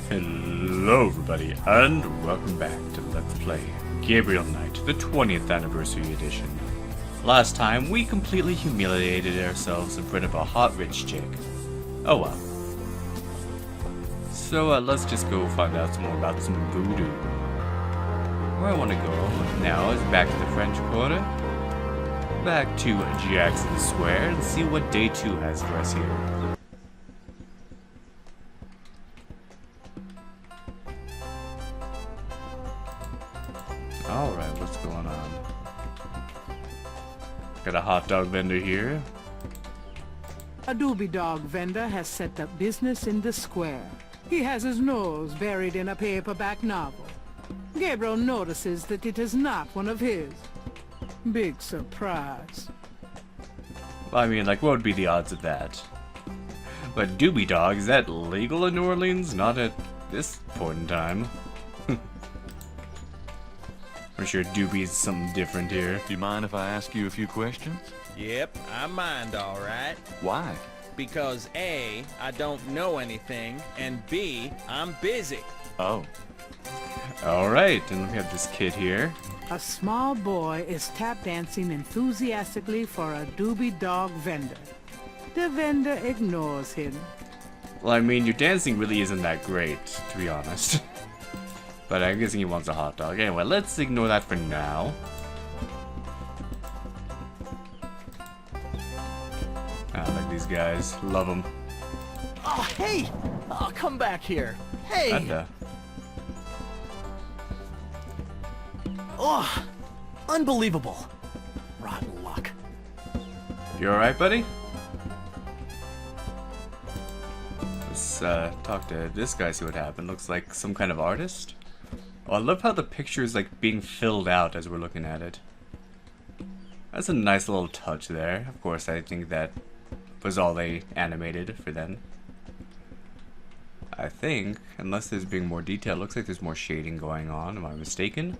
Hello everybody, and welcome back to Let's Play Gabriel Knight, the 20th Anniversary Edition. Last time, we completely humiliated ourselves in front of a hot rich chick. Oh well. So let's just go find out some more about some voodoo. Where I want to go now is back to the French Quarter, back to Jackson Square, and see what day 2 has for us here. Alright, what's going on? Got a hot dog vendor here. A doobie dog vendor has set up business in the square. He has his nose buried in a paperback novel. Gabriel notices that it is not one of his. Big surprise. Well, I mean, like, what would be the odds of that? But doobie dog, is that legal in New Orleans? Not at this point in time. I'm sure doobie's something different here. Do you mind if I ask you a few questions? Yep, I mind all right. Why? Because A, I don't know anything, and B, I'm busy. Oh. Alright, and we have this kid here. A small boy is tap dancing enthusiastically for a doobie dog vendor. The vendor ignores him. Well, I mean, your dancing really isn't that great, to be honest. But I'm guessing he wants a hot dog. Anyway, let's ignore that for now. I like these guys. Love them. Oh, hey! Oh, come back here. Hey! Oh, unbelievable. Rotten luck. You alright, buddy? Let's talk to this guy, see what happened. Looks like some kind of artist. Oh, I love how the picture is like being filled out as we're looking at it. That's a nice little touch there. Of course, I think that was all they animated for then. I think, unless there's being more detail, looks like there's more shading going on. Am I mistaken?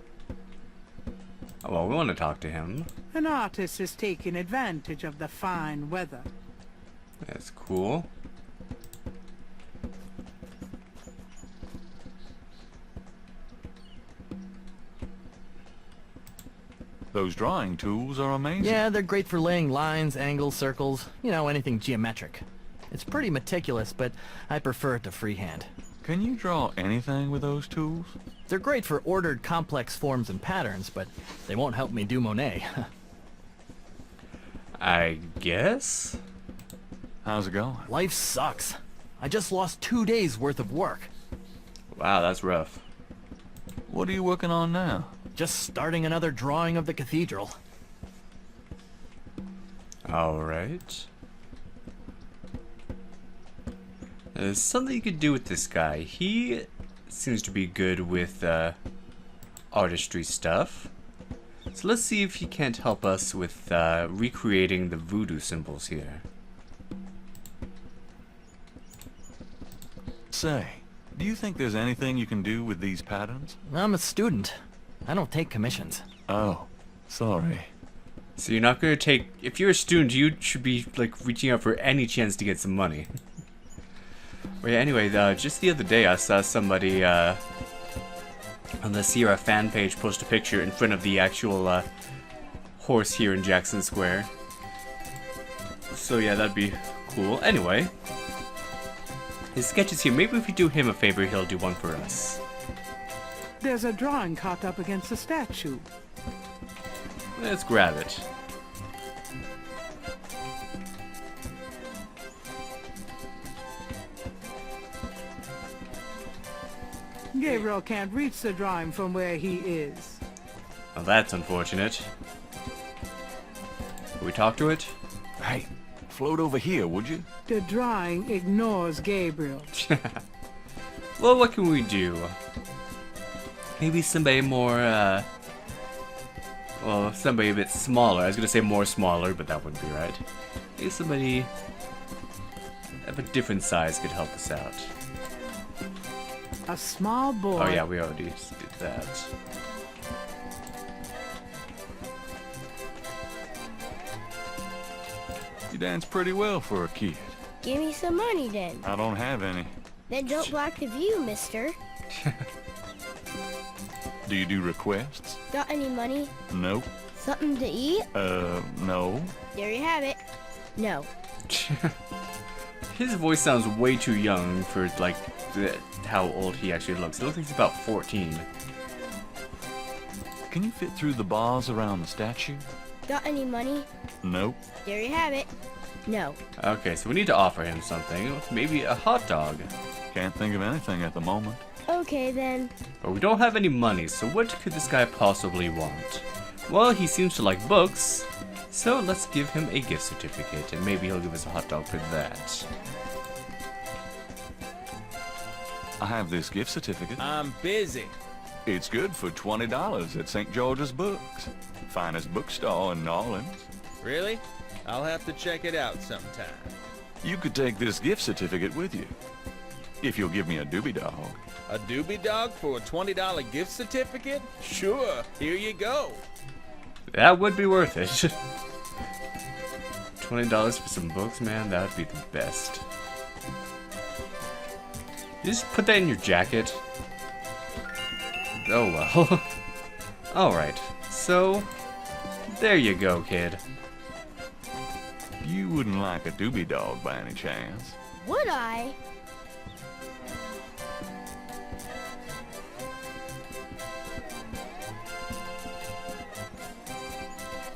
Oh, well, we want to talk to him. An artist is taking advantage of the fine weather. That's cool. Those drawing tools are amazing. Yeah, they're great for laying lines, angles, circles, you know, anything geometric. It's pretty meticulous, but I prefer it to freehand. Can you draw anything with those tools? They're great for ordered, complex forms and patterns, but they won't help me do Monet. I guess? How's it going? Life sucks. I just lost 2 days worth of work. Wow, that's rough. What are you working on now? Just starting another drawing of the cathedral. Alright. There's something you could do with this guy. He seems to be good with artistry stuff. So let's see if he can't help us with recreating the voodoo symbols here. Say, do you think there's anything you can do with these patterns? I'm a student. I don't take commissions. Oh, sorry. So you're not going to take... If you're a student, you should be like reaching out for any chance to get some money. Well, yeah, anyway, just the other day I saw somebody on the Sierra fan page post a picture in front of the actual horse here in Jackson Square. So yeah, that'd be cool. Anyway, his sketch is here. Maybe if we do him a favor, he'll do one for us. There's a drawing caught up against a statue. Let's grab it. Gabriel can't reach the drawing from where he is. Well, that's unfortunate. Will we talk to it? Hey, float over here, would you? The drawing ignores Gabriel. Well, what can we do? Maybe somebody more, well, somebody a bit smaller. I was gonna say more smaller, but that wouldn't be right. Maybe somebody of a different size could help us out. A small boy... Oh yeah, we already did that. You dance pretty well for a kid. Give me some money then. I don't have any. Then don't block the view, mister. Do you do requests? Got any money? Nope. Something to eat? No. There you have it. No. His voice sounds way too young for, like, how old he actually looks. He looks like he's about 14. Can you fit through the bars around the statue? Got any money? Nope. There you have it. No. Okay, so we need to offer him something. Maybe a hot dog. Can't think of anything at the moment. Okay, then. But we don't have any money, so what could this guy possibly want? Well, he seems to like books, so let's give him a gift certificate, and maybe he'll give us a hot dog for that. I have this gift certificate. I'm busy. It's good for $20 at St. George's Books. Finest bookstore in New Orleans. Really? I'll have to check it out sometime. You could take this gift certificate with you. If you'll give me a doobie dog. A doobie dog for a $20 gift certificate? Sure, here you go. That would be worth it. $20 for some books, man, that would be the best. You just put that in your jacket. Oh well. Alright, so there you go, kid. You wouldn't like a doobie dog by any chance. Would I?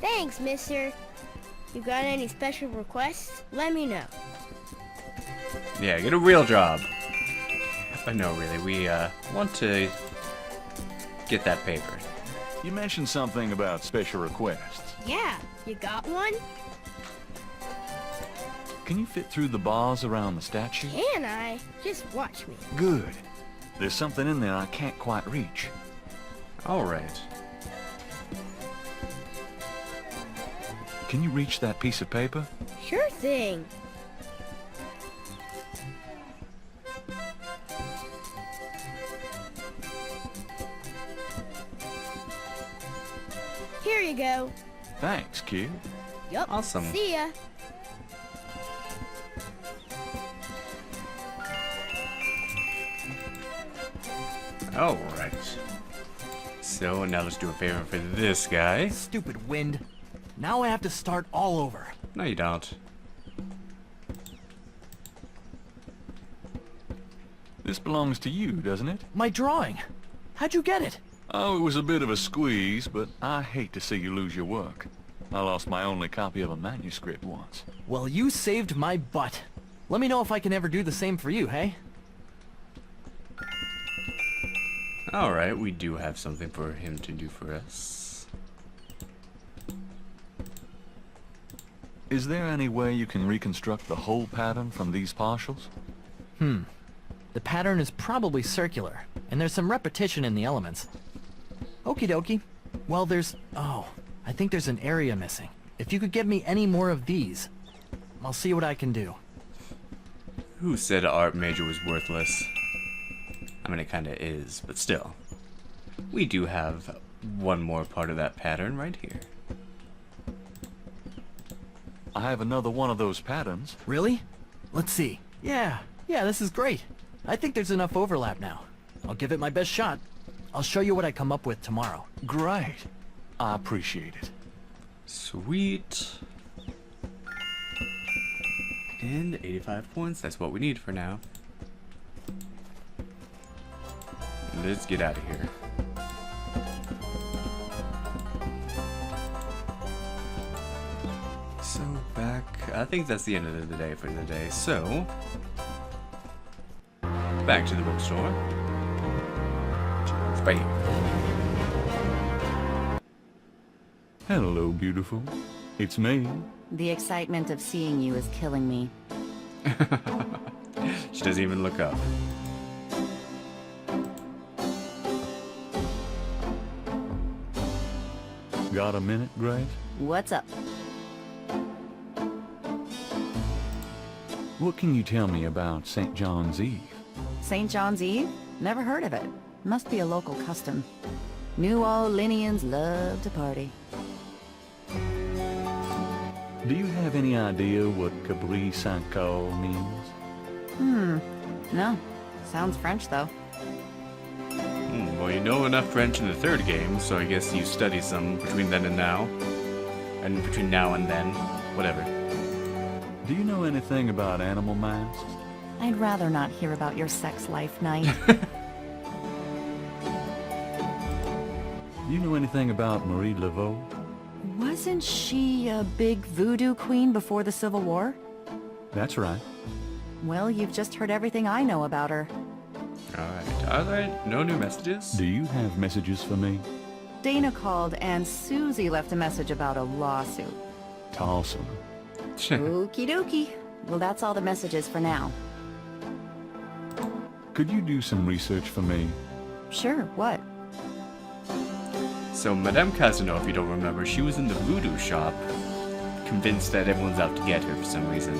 Thanks, mister. You got any special requests? Let me know. Yeah, get a real job. But no, really, we want to get that paper. You mentioned something about special requests. Yeah, you got one? Can you fit through the bars around the statue? Can I? Just watch me. Good. There's something in there I can't quite reach. Alright. Can you reach that piece of paper? Sure thing. Here you go. Thanks, kid. Yup. Awesome. See ya. Alright. So now let's do a favor for this guy. Stupid wind. Now I have to start all over. No, you don't. This belongs to you, doesn't it? My drawing. How'd you get it? Oh, it was a bit of a squeeze, but I hate to see you lose your work. I lost my only copy of a manuscript once. Well, you saved my butt. Let me know if I can ever do the same for you, hey? Alright, we do have something for him to do for us. Is there any way you can reconstruct the whole pattern from these partials? The pattern is probably circular, and there's some repetition in the elements. Okie dokie. Well, oh, I think there's an area missing. If you could get me any more of these, I'll see what I can do. Who said an art major was worthless? I mean, it kinda is, but still. We do have one more part of that pattern right here. I have another one of those patterns. Really? Let's see. Yeah, this is great. I think there's enough overlap now. I'll give it my best shot. I'll show you what I come up with tomorrow. Great. I appreciate it. Sweet. And 85 points, that's what we need for now. Let's get out of here. So back, I think that's the end of the day for the day. So back to the bookstore. It's right here. Hello, beautiful. It's me. The excitement of seeing you is killing me. She doesn't even look up. Got a minute, Grace? What's up? What can you tell me about St. John's Eve? St. John's Eve? Never heard of it. Must be a local custom. New Orleanians love to party. Do you have any idea what Cabri Saint-Caux means? No. Sounds French, though. Well, you know enough French in the third game, so I guess you study some between then and now. And between now and then. Whatever. Do you know anything about animal masks? I'd rather not hear about your sex life, Knight. Do you know anything about Marie Laveau? Wasn't she a big voodoo queen before the Civil War? That's right. Well, you've just heard everything I know about her. Alright. No new messages? Do you have messages for me? Dana called and Susie left a message about a lawsuit. Awesome. Okie dokie. Well, that's all the messages for now. Could you do some research for me? Sure, what? So, Madame Casino, if you don't remember, she was in the voodoo shop, convinced that everyone's out to get her for some reason.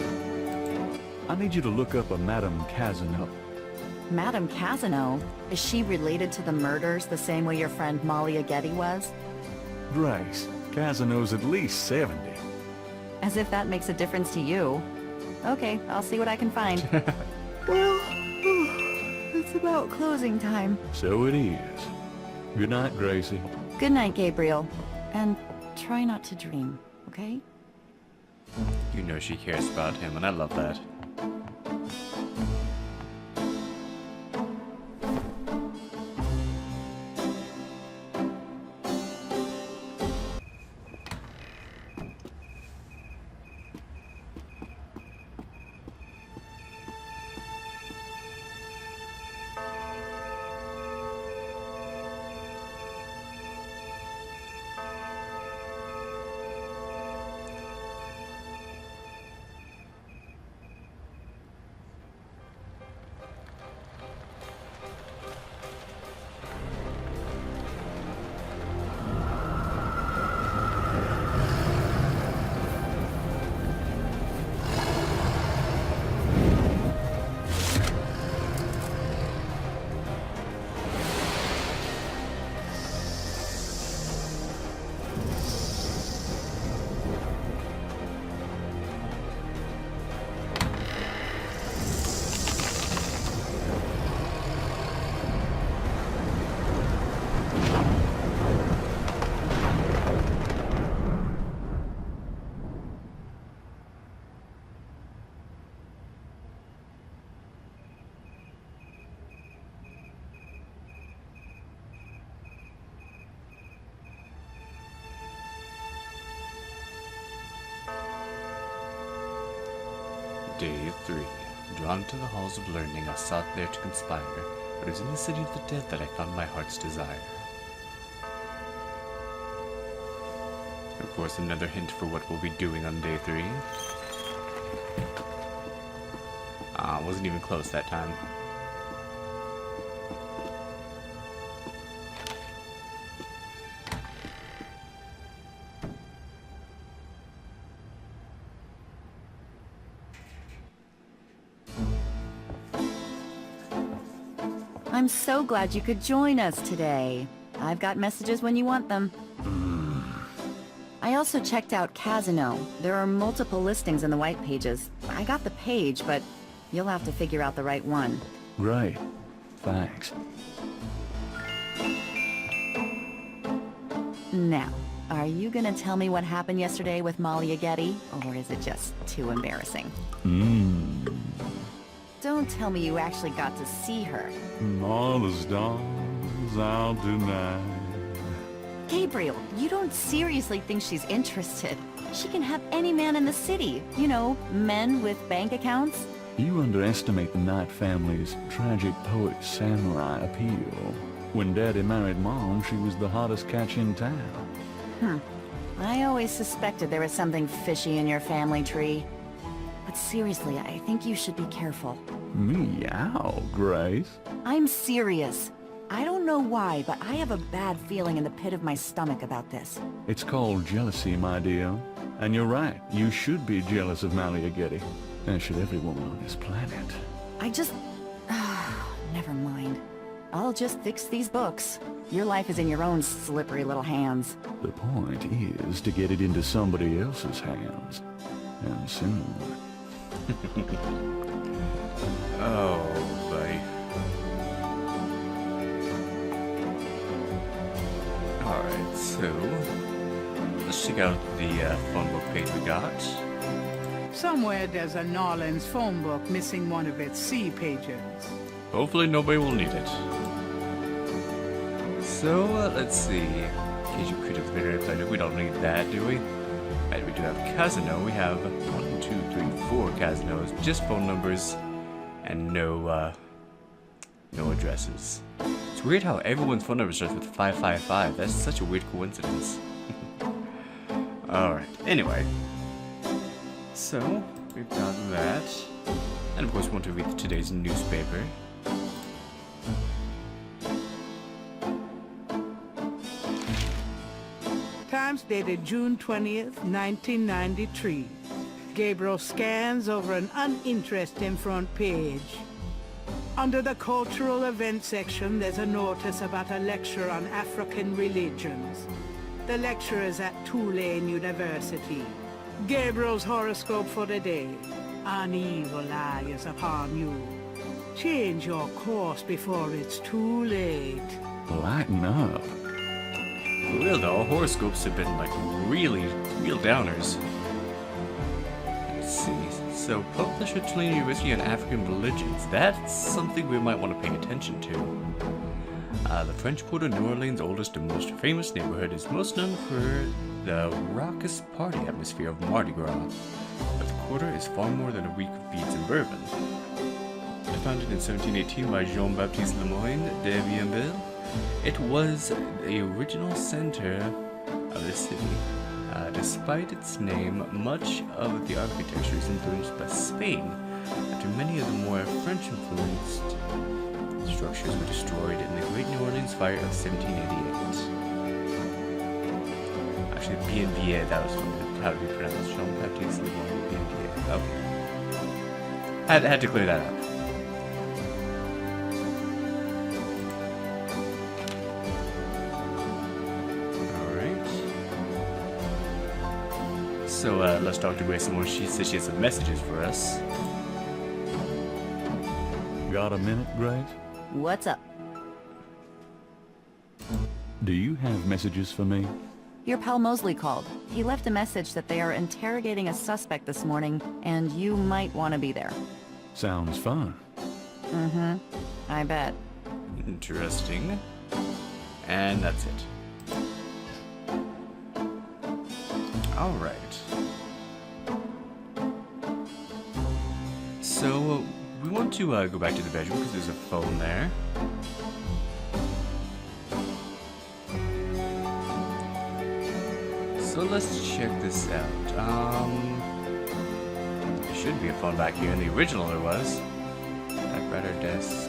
I need you to look up a Madame Casino. Madame Casino? Is she related to the murders the same way your friend Molly Getty was? Grace, Casino's at least 70. As if that makes a difference to you. Okay, I'll see what I can find. Well, it's about closing time. So it is. Good night, Gracie. Good night, Gabriel. And try not to dream, okay? You know she cares about him, and I love that. Day 3. Drawn to the halls of learning, I sought there to conspire, but it was in the city of the dead that I found my heart's desire. Of course, another hint for what we'll be doing on day 3. Wasn't even close that time. I'm so glad you could join us today. I've got messages when you want them. I also checked out Casino. There are multiple listings in the white pages. I got the page, but you'll have to figure out the right one. Great. Thanks. Now, are you gonna tell me what happened yesterday with Molly Getty, or is it just too embarrassing? Don't tell me you actually got to see her. All the stars out tonight. Gabriel, you don't seriously think she's interested. She can have any man in the city. You know, men with bank accounts. You underestimate the Knight family's tragic poet samurai appeal. When Daddy married Mom, she was the hottest catch in town. I always suspected there was something fishy in your family tree. But seriously, I think you should be careful. Meow, Grace. I'm serious. I don't know why, but I have a bad feeling in the pit of my stomach about this. It's called jealousy, my dear. And you're right, you should be jealous of Malia Getty. As should every woman on this planet. I just... never mind. I'll just fix these books. Your life is in your own slippery little hands. The point is to get it into somebody else's hands. And soon. Oh, buddy. Alright, so let's check out the phone book page we got. Somewhere there's a Norlands phone book missing one of its C pages. Hopefully nobody will need it. So, let's see. Occasion critics better. We don't need that, do we? Right, we do have Casino. We have 1, 2, 3, 4 Casinos. Just phone numbers and no addresses. It's weird how everyone's phone number starts with 555. That's such a weird coincidence. Alright, anyway. So, we've got that. And of course, we want to read today's newspaper. Times dated June 20th, 1993. Gabriel scans over an uninteresting front page. Under the cultural event section, there's a notice about a lecture on African religions. The lecture is at Tulane University. Gabriel's horoscope for the day. An evil eye is upon you. Change your course before it's too late. Lighten up. For real though, our horoscopes have been like real downers. Let's see. So, publisher Tulane University on African religions. That's something we might want to pay attention to. The French Quarter, New Orleans' oldest and most famous neighborhood, is most known for the raucous party atmosphere of Mardi Gras. But the quarter is far more than a week of beads and bourbon. Founded in 1718 by Jean-Baptiste Lemoyne de Bienville, it was the original center of the city. Despite its name, much of the architecture is influenced by Spain, after many of the more French-influenced structures were destroyed in the Great New Orleans Fire of 1788. Actually, Bienville, that was how to be pronounced. Jean-Baptiste Lemoyne Bienville. Okay. Had to clear that up. So let's talk to Grace some more. She says she has some messages for us. Got a minute, Grace? What's up? Do you have messages for me? Your pal Mosley called. He left a message that they are interrogating a suspect this morning, and you might want to be there. Sounds fun. Mm-hmm. I bet. Interesting. And that's it. Alright. So, we want to go back to the bedroom because there's a phone there. So let's check this out. There should be a phone back here. In the original there was. Typewriter, desk.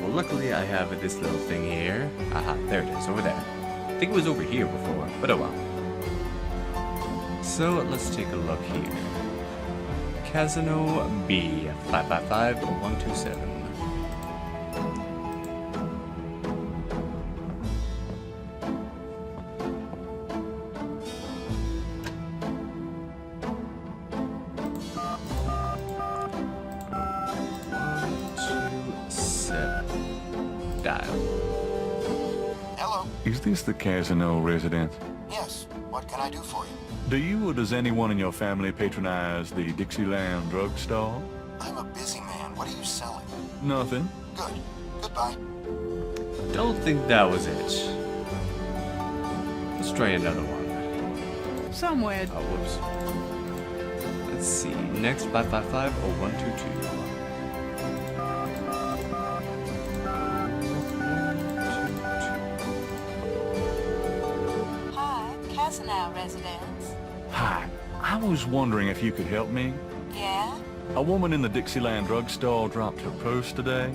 Well, luckily I have this little thing here. Aha, there it is, over there. I think it was over here before, but oh well. So let's take a look here. Casino B, 555-0127. Is this the Casino residence? Yes. What can I do for you? Do you or does anyone in your family patronize the Dixieland drugstore? I'm a busy man. What are you selling? Nothing. Good. Goodbye. Don't think that was it. Let's try another one. Somewhere. Oh, whoops. Let's see. Next, 555-0122. Now residence. Hi. I was wondering if you could help me. Yeah? A woman in the Dixieland drugstore dropped her purse today,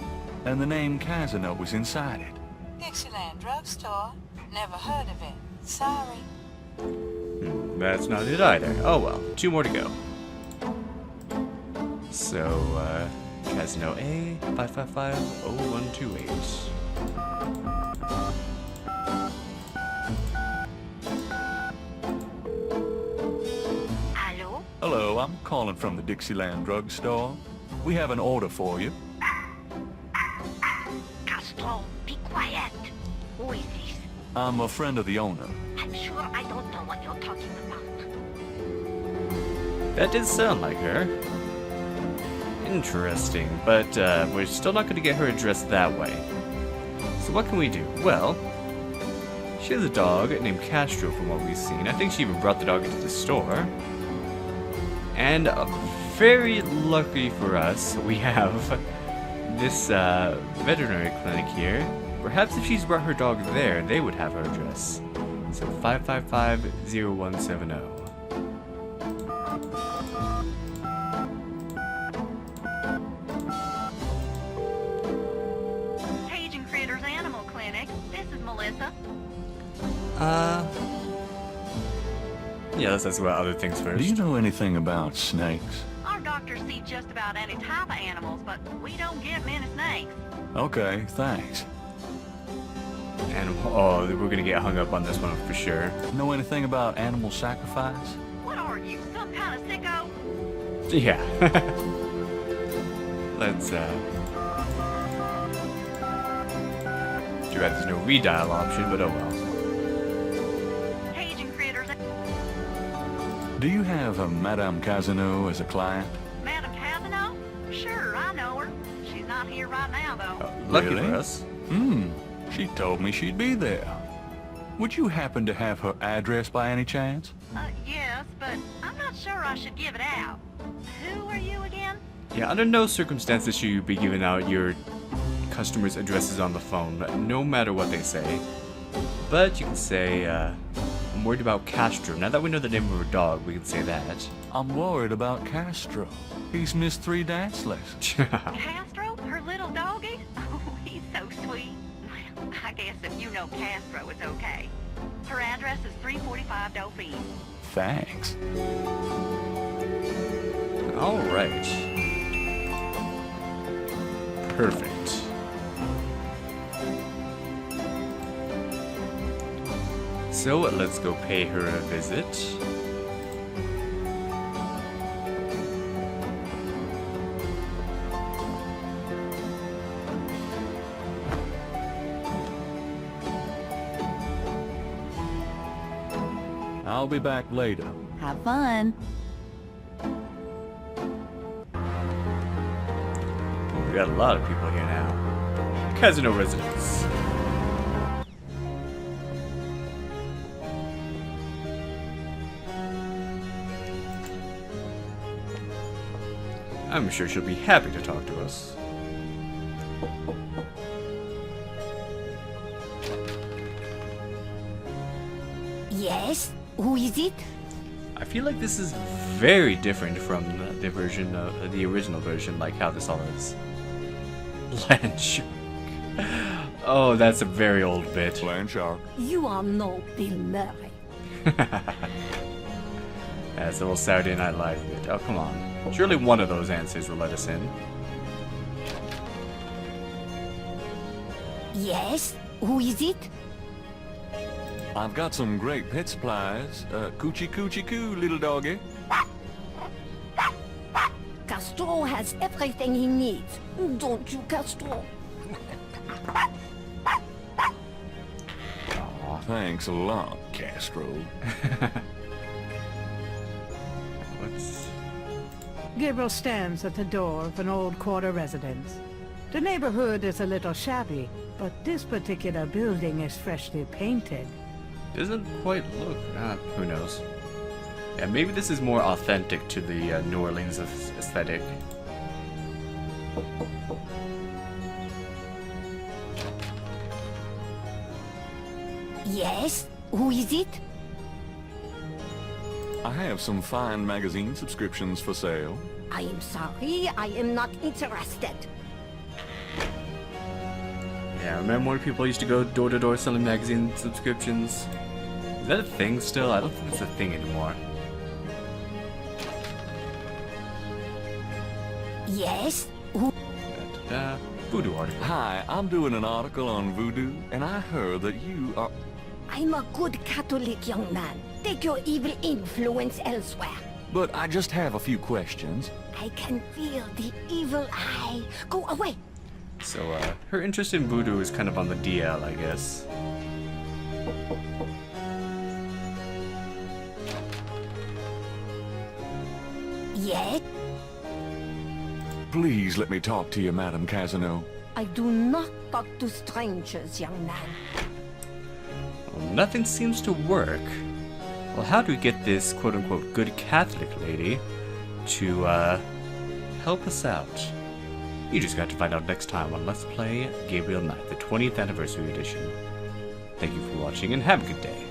and the name Casino was inside it. Dixieland drugstore? Never heard of it. Sorry. That's not it either. Oh well, 2 more to go. So, Casino A, 555-0128. Hello, I'm calling from the Dixieland drugstore. We have an order for you. Gaston, be quiet. Who is this? I'm a friend of the owner. I'm sure I don't know what you're talking about. That did sound like her. Interesting, but we're still not going to get her addressed that way. So what can we do? Well, she has a dog named Castro from what we've seen. I think she even brought the dog into the store. And very lucky for us, we have this veterinary clinic here. Perhaps if she's brought her dog there, they would have her address. So 555-0170. Cajun Critters Animal Clinic. This is Melissa. Yeah, let's ask about other things first. Do you know anything about snakes? Our doctors see just about any type of animals, but we don't get many snakes. Okay, thanks. And oh, we're gonna get hung up on this one for sure. Know anything about animal sacrifice? What are you, some kind of sicko? Yeah. Let's too bad there's no redial option, but oh well. Cajun Critters. Do you have a Madame Casino as a client? Madam Casino? Sure, I know her. She's not here right now, though. Lucky Really? for us. She told me she'd be there. Would you happen to have her address by any chance? Yes, but I'm not sure I should give it out. Who are you again? Yeah, under no circumstances should you be giving out your customers' addresses on the phone, no matter what they say. But you can say, I'm worried about Castro. Now that we know the name of her dog, we can say that. I'm worried about Castro. He's missed 3 dance lessons. Castro? Her little doggy? Oh, he's so sweet. Well, I guess if you know Castro, it's okay. Her address is 345 Dauphine. Thanks. All right. Perfect. So let's go pay her a visit. I'll be back later. Have fun. We got a lot of people here now. Casino residents. I'm sure she'll be happy to talk to us. Yes? Who is it? I feel like this is very different from the version of the original version, like how this all is. Land shark. Oh, that's a very old bit. Land shark. You are no Bill Murray. That's a little Saturday Night Live bit. Oh, come on. Surely one of those answers will let us in. Yes? Who is it? I've got some great pet supplies. Coochie coochie coo, little doggy. Castro has everything he needs. Don't you, Castro? Aw, thanks a lot, Castro. What's... Gabriel stands at the door of an old quarter residence. The neighborhood is a little shabby, but this particular building is freshly painted. Doesn't quite look... who knows. Yeah, maybe this is more authentic to the New Orleans aesthetic. Yes? Who is it? I have some fine magazine subscriptions for sale. I am sorry, I am not interested. Yeah, remember when people used to go door to door selling magazine subscriptions? Is that a thing still? I don't think it's a thing anymore. Yes? Who? Voodoo article. Hi, I'm doing an article on voodoo, and I heard that you are... I'm a good Catholic young man. Take your evil influence elsewhere. But I just have a few questions. I can feel the evil eye. Go away. So, her interest in voodoo is kind of on the DL, I guess. Yes? Please let me talk to you, Madam Casino. I do not talk to strangers, young man. Well, nothing seems to work. Well, how do we get this quote-unquote good Catholic lady to, help us out? You just got to find out next time on Let's Play Gabriel Knight, the 20th Anniversary Edition. Thank you for watching and have a good day.